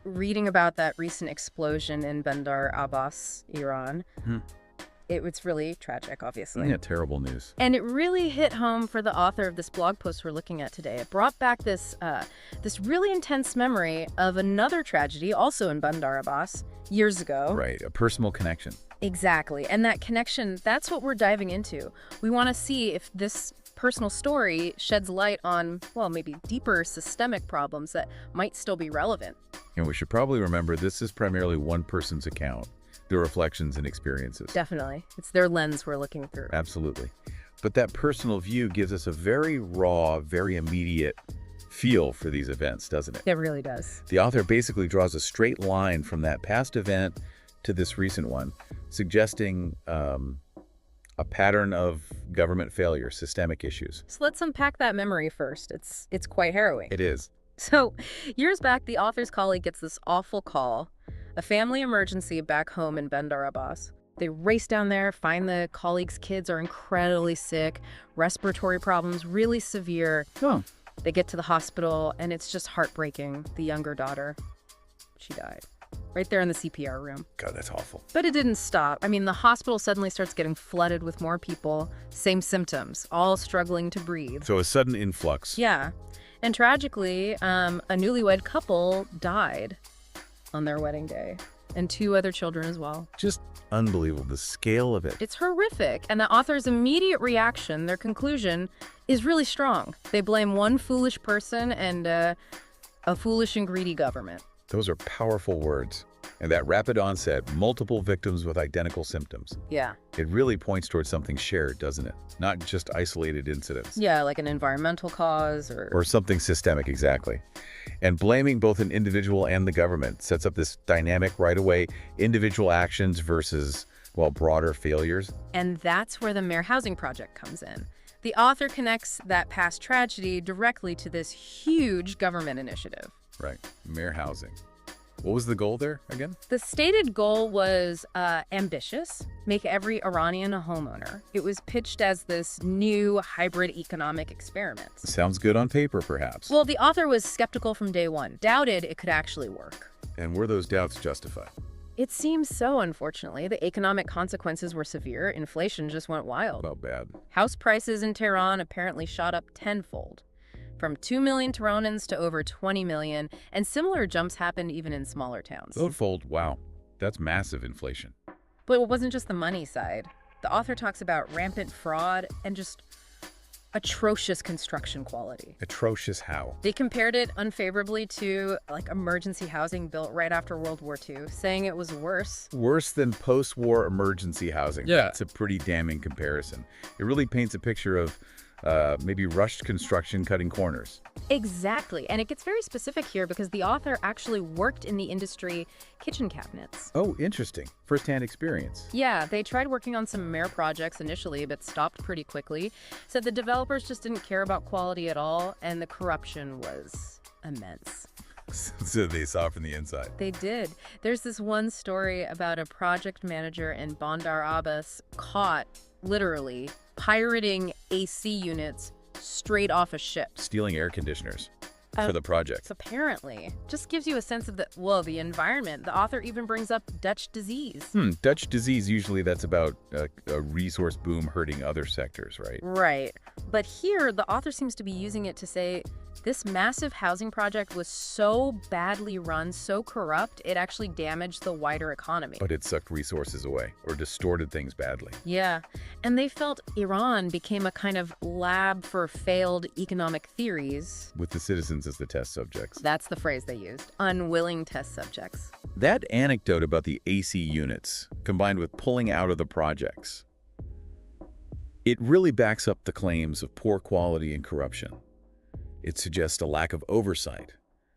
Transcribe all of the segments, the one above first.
Reading about that recent explosion in Bandar Abbas, Iran, it's really tragic, obviously. Yeah, terrible news. And it really hit home for the author of this blog post we're looking at today. It brought back this really intense memory of another tragedy, also in Bandar Abbas, years ago. Right, a personal connection. Exactly. And that connection, that's what we're diving into. We want to see if this personal story sheds light on, well, maybe deeper systemic problems that might still be relevant. And we should probably remember this is primarily one person's account, their reflections and experiences. Definitely. It's their lens we're looking through. Absolutely. But that personal view gives us a very raw, very immediate feel for these events, doesn't it? It really does. The author basically draws a straight line from that past event to this recent one, suggesting a pattern of government failure, systemic issues. So let's unpack that memory first. It's quite harrowing. It is. So years back, the author's colleague gets this awful call, a family emergency back home in Bandar Abbas. They race down there, find the colleague's kids are incredibly sick, respiratory problems really severe. Oh. They get to the hospital, and it's just heartbreaking. The younger daughter, she died. Right there in the CPR room. God, that's awful. But it didn't stop. I mean, the hospital suddenly starts getting flooded with more people, same symptoms, all struggling to breathe. So a sudden influx. Yeah. And tragically, a newlywed couple died on their wedding day, and 2 other children as well. Just unbelievable, the scale of it. It's horrific, and the author's immediate reaction, their conclusion, is really strong. They blame one foolish person and a foolish and greedy government. Those are powerful words. And that rapid onset, multiple victims with identical symptoms. Yeah. It really points towards something shared, doesn't it? Not just isolated incidents. Yeah, like an environmental cause or something systemic, exactly. And blaming both an individual and the government sets up this dynamic right away, individual actions versus, well, broader failures. And that's where the Mayor Housing Project comes in. The author connects that past tragedy directly to this huge government initiative. Right. Mayor housing. What was the goal there again? The stated goal was ambitious, make every Iranian a homeowner. It was pitched as this new hybrid economic experiment. Sounds good on paper, perhaps. Well, the author was skeptical from day one, doubted it could actually work. And were those doubts justified? It seems so, unfortunately. The economic consequences were severe. Inflation just went wild. About bad. House prices in Tehran apparently shot up tenfold, from 2 million Tehranans to over 20 million, and similar jumps happened even in smaller towns. Tenfold, wow. That's massive inflation. But it wasn't just the money side. The author talks about rampant fraud and just atrocious construction quality. Atrocious how? They compared it unfavorably to emergency housing built right after World War II, saying it was worse. Worse than post-war emergency housing. Yeah. It's a pretty damning comparison. It really paints a picture of maybe rushed construction cutting corners. Exactly. And it gets very specific here because the author actually worked in the industry kitchen cabinets. Oh, interesting. First-hand experience. Yeah, they tried working on some mayor projects initially, but stopped pretty quickly. Said the developers just didn't care about quality at all, and the corruption was immense. So they saw from the inside. They did. There's this one story about a project manager in Bandar Abbas caught, literally, pirating AC units straight off a ship. Stealing air conditioners for the project. So apparently, just gives you a sense of the environment. The author even brings up Dutch disease. Dutch disease, usually that's about a resource boom hurting other sectors, right? Right. But here, the author seems to be using it to say this massive housing project was so badly run, so corrupt, it actually damaged the wider economy. But it sucked resources away or distorted things badly. Yeah. And they felt Iran became a kind of lab for failed economic theories. With the citizens as the test subjects. That's the phrase they used. Unwilling test subjects. That anecdote about the AC units, combined with pulling out of the projects, it really backs up the claims of poor quality and corruption. It suggests a lack of oversight,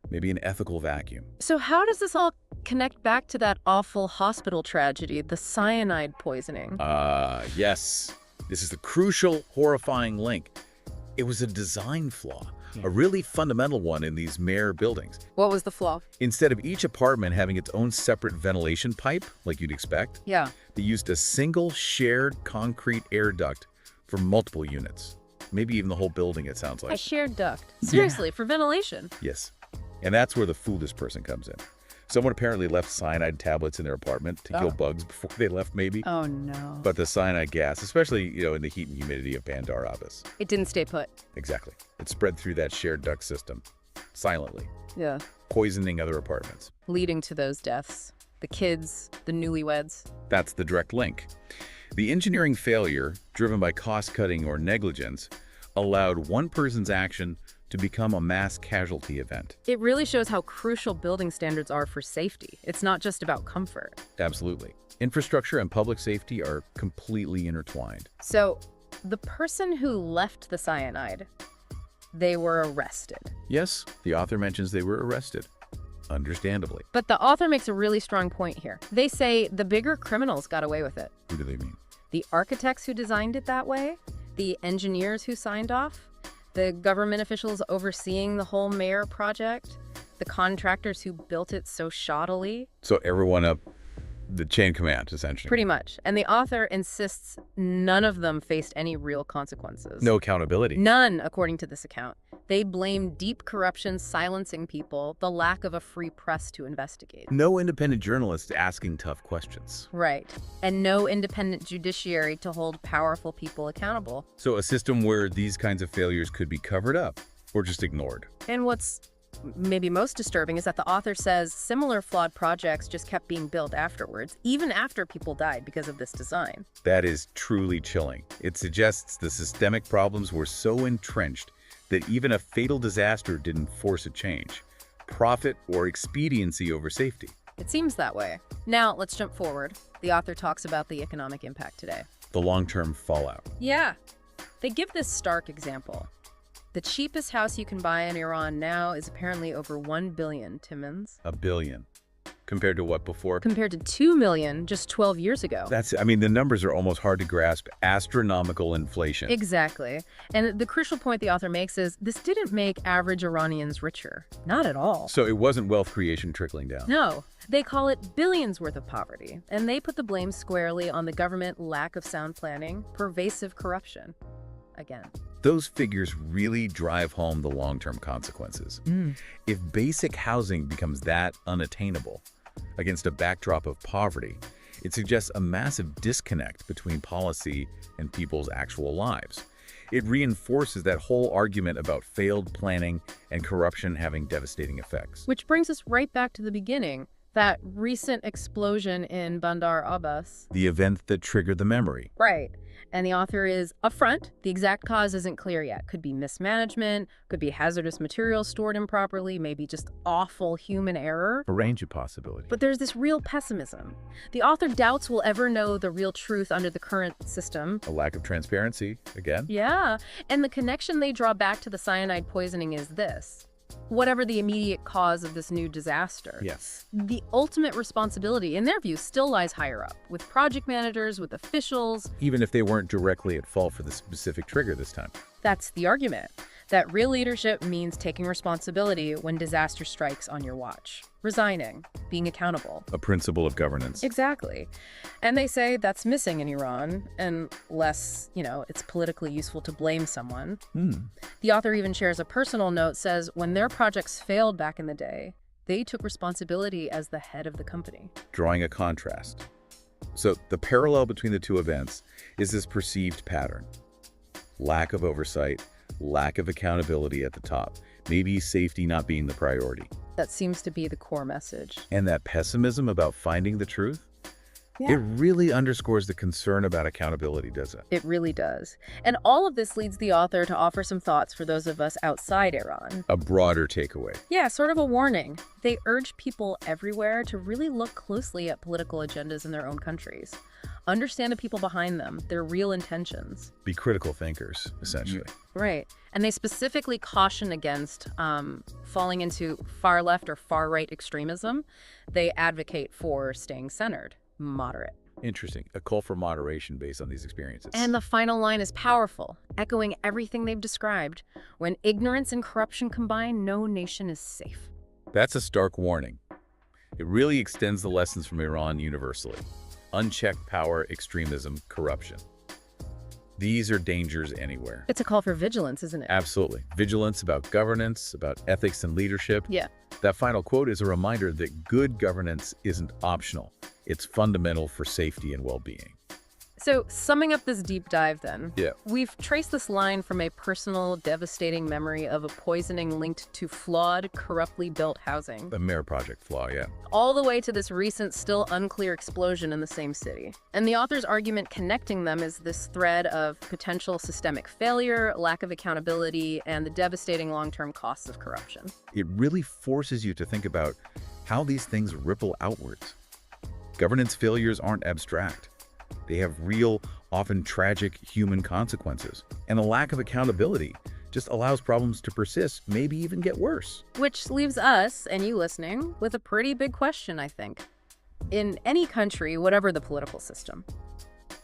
maybe an ethical vacuum. So how does this all connect back to that awful hospital tragedy, the cyanide poisoning? Yes. This is the crucial, horrifying link. It was a design flaw, a really fundamental one in these mayor buildings. What was the flaw? Instead of each apartment having its own separate ventilation pipe, like you'd expect, Yeah. they used a single shared concrete air duct for multiple units. Maybe even the whole building, it sounds A like. shared duct. Seriously, for ventilation. Yes. And that's where the foolish person comes in. Someone apparently left cyanide tablets in their apartment to kill bugs before they left, maybe. Oh, no. But the cyanide gas, especially, in the heat and humidity of Bandar Abbas. It didn't stay put. Exactly. It spread through that shared duct system, silently, Yeah. poisoning other apartments. Leading to those deaths. The kids, the newlyweds. That's the direct link. The engineering failure, driven by cost-cutting or negligence, allowed one person's action to become a mass casualty event. It really shows how crucial building standards are for safety. It's not just about comfort. Absolutely. Infrastructure and public safety are completely intertwined. So, the person who left the cyanide, they were arrested. Yes, the author mentions they were arrested. Understandably. But the author makes a really strong point here. They say the bigger criminals got away with it. Who do they mean? The architects who designed it that way, the engineers who signed off, the government officials overseeing the whole mayor project, the contractors who built it so shoddily. So everyone up the chain of command, essentially. Pretty much. And the author insists none of them faced any real consequences. No accountability. None, according to this account. They blame deep corruption silencing people, the lack of a free press to investigate. No independent journalists asking tough questions. Right. And no independent judiciary to hold powerful people accountable. So a system where these kinds of failures could be covered up or just ignored. And what's maybe most disturbing is that the author says similar flawed projects just kept being built afterwards, even after people died because of this design. That is truly chilling. It suggests the systemic problems were so entrenched that even a fatal disaster didn't force a change. Profit or expediency over safety. It seems that way. Now, let's jump forward. The author talks about the economic impact today. The long-term fallout. Yeah. They give this stark example. The cheapest house you can buy in Iran now is apparently over 1 billion, Timmons. $1 billion. Compared to what before? Compared to 2 million just 12 years ago. The numbers are almost hard to grasp. Astronomical inflation. Exactly. And the crucial point the author makes is this didn't make average Iranians richer. Not at all. So it wasn't wealth creation trickling down. No. They call it billions worth of poverty. And they put the blame squarely on the government lack of sound planning, pervasive corruption. Again. Those figures really drive home the long-term consequences. If basic housing becomes that unattainable against a backdrop of poverty, it suggests a massive disconnect between policy and people's actual lives. It reinforces that whole argument about failed planning and corruption having devastating effects. Which brings us right back to the beginning, that recent explosion in Bandar Abbas. The event that triggered the memory. Right. And the author is upfront. The exact cause isn't clear yet. Could be mismanagement, could be hazardous materials stored improperly, maybe just awful human error. A range of possibilities. But there's this real pessimism. The author doubts we'll ever know the real truth under the current system. A lack of transparency, again. Yeah. And the connection they draw back to the cyanide poisoning is this. Whatever the immediate cause of this new disaster. Yes. The ultimate responsibility, in their view, still lies higher up, with project managers, with officials. Even if they weren't directly at fault for the specific trigger this time. That's the argument, that real leadership means taking responsibility when disaster strikes on your watch. Resigning, being accountable. A principle of governance. Exactly. And they say that's missing in Iran, unless, it's politically useful to blame someone. The author even shares a personal note, says when their projects failed back in the day, they took responsibility as the head of the company. Drawing a contrast. So the parallel between the two events is this perceived pattern. Lack of oversight, lack of accountability at the top, maybe safety not being the priority. That seems to be the core message. And that pessimism about finding the truth? Yeah. It really underscores the concern about accountability, does it? It really does. And all of this leads the author to offer some thoughts for those of us outside Iran. A broader takeaway. Yeah, sort of a warning. They urge people everywhere to really look closely at political agendas in their own countries. Understand the people behind them, their real intentions. Be critical thinkers, essentially. Right. And they specifically caution against falling into far left or far right extremism. They advocate for staying centered, moderate. Interesting. A call for moderation based on these experiences. And the final line is powerful, echoing everything they've described. When ignorance and corruption combine, no nation is safe. That's a stark warning. It really extends the lessons from Iran universally. Unchecked power, extremism, corruption. These are dangers anywhere. It's a call for vigilance, isn't it? Absolutely. Vigilance about governance, about ethics and leadership. Yeah. That final quote is a reminder that good governance isn't optional. It's fundamental for safety and well-being. So, summing up this deep dive then, Yeah. we've traced this line from a personal, devastating memory of a poisoning linked to flawed, corruptly built housing, The Mayor Project flaw, yeah. all the way to this recent, still unclear explosion in the same city. And the author's argument connecting them is this thread of potential systemic failure, lack of accountability, and the devastating long-term costs of corruption. It really forces you to think about how these things ripple outwards. Governance failures aren't abstract. They have real, often tragic human consequences. And the lack of accountability just allows problems to persist, maybe even get worse. Which leaves us, and you listening, with a pretty big question, I think. In any country, whatever the political system,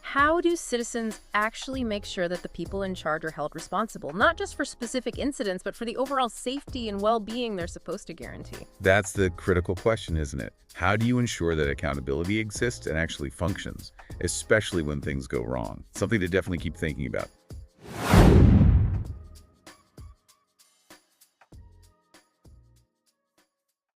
how do citizens actually make sure that the people in charge are held responsible, not just for specific incidents, but for the overall safety and well-being they're supposed to guarantee? That's the critical question, isn't it? How do you ensure that accountability exists and actually functions, especially when things go wrong? Something to definitely keep thinking about.